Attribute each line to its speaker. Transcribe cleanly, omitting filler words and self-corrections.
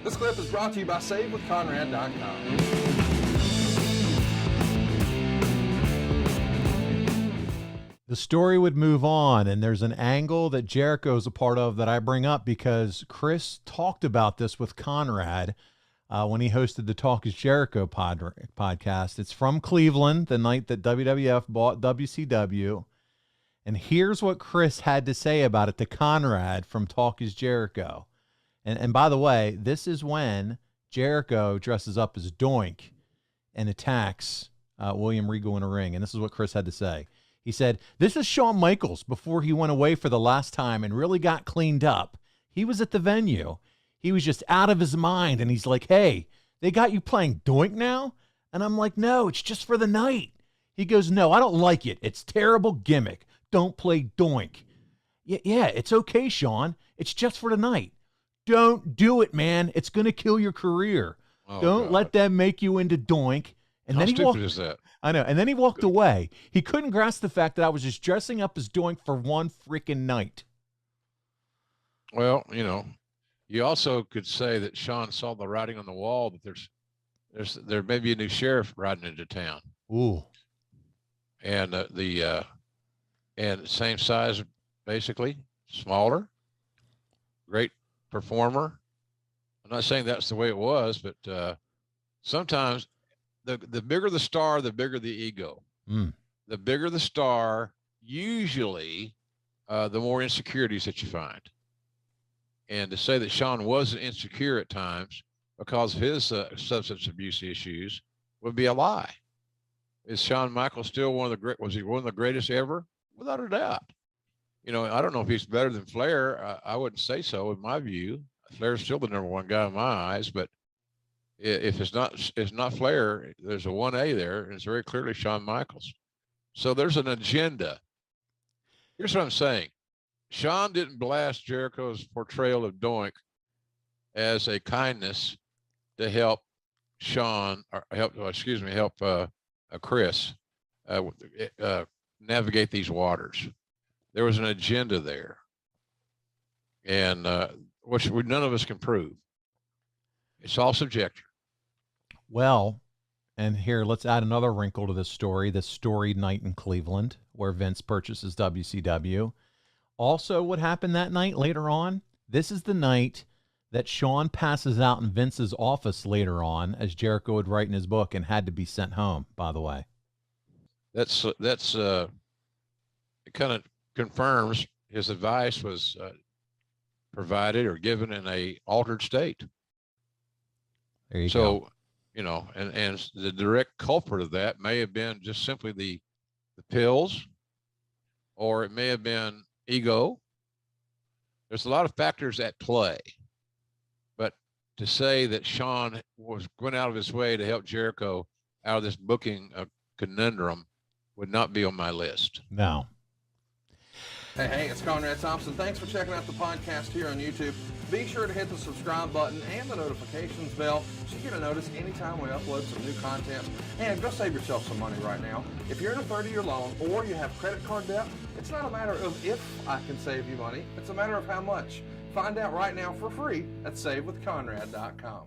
Speaker 1: This clip is brought to you by SaveWithConrad.com.
Speaker 2: The story would move on, and there's an angle that Jericho's a part of that I bring up because Chris talked about this with Conrad when he hosted the Talk is Jericho podcast. It's from Cleveland, the night that WWF bought WCW. And here's what Chris had to say about it to Conrad from Talk is Jericho. And by the way, this is when Jericho dresses up as Doink and attacks William Regal in a ring. And this is what Chris had to say. He said, "This is Shawn Michaels before he went away for the last time and really got cleaned up. He was at the venue. He was just out of his mind. And he's like, hey, they got you playing Doink now? And I'm like, no, it's just for the night. He goes, no, I don't like it. It's terrible gimmick. Don't play Doink. Yeah, it's okay, Shawn. It's just for the night. Don't do it, man. It's going to kill your career. Don't let them make you into Doink." And
Speaker 3: How
Speaker 2: then
Speaker 3: stupid is that?
Speaker 2: I know. And then he walked away. He couldn't grasp the fact that I was just dressing up as Doink for one freaking night.
Speaker 3: Well, you also could say that Shawn saw the writing on the wall that there may be a new sheriff riding into town.
Speaker 2: Ooh.
Speaker 3: And and same size, basically, smaller, great performer. I'm not saying that's the way it was, but sometimes the bigger the star, the bigger the ego. The bigger the star, usually the more insecurities that you find. And to say that Shawn wasn't insecure at times because of his substance abuse issues would be a lie. Is Shawn Michaels still was he one of the greatest ever? Without a doubt. I don't know if he's better than Flair. I wouldn't say so in my view. Flair's still the number one guy in my eyes, but if it's not Flair, there's a 1A there, and it's very clearly Shawn Michaels. So there's an agenda. Here's what I'm saying. Shawn didn't blast Jericho's portrayal of Doink as a kindness to help Chris navigate these waters. There was an agenda there, and which none of us can prove. It's all subjective.
Speaker 2: Well, and here, let's add another wrinkle to this storied night in Cleveland where Vince purchases WCW. Also, what happened that night later on, this is the night that Shawn passes out in Vince's office later on, as Jericho would write in his book, and had to be sent home, by the way.
Speaker 3: That's it kind of confirms his advice was provided or given in a altered state.
Speaker 2: There you go.
Speaker 3: And the direct culprit of that may have been just simply the pills, or it may have been ego. There's a lot of factors at play, but to say that Shawn was going out of his way to help Jericho out of this booking conundrum would not be on my list.
Speaker 2: No.
Speaker 1: Hey, it's Conrad Thompson. Thanks for checking out the podcast here on YouTube. Be sure to hit the subscribe button and the notifications bell so you get a notice anytime we upload some new content. And go save yourself some money right now. If you're in a 30-year loan or you have credit card debt, it's not a matter of if I can save you money. It's a matter of how much. Find out right now for free at SaveWithConrad.com.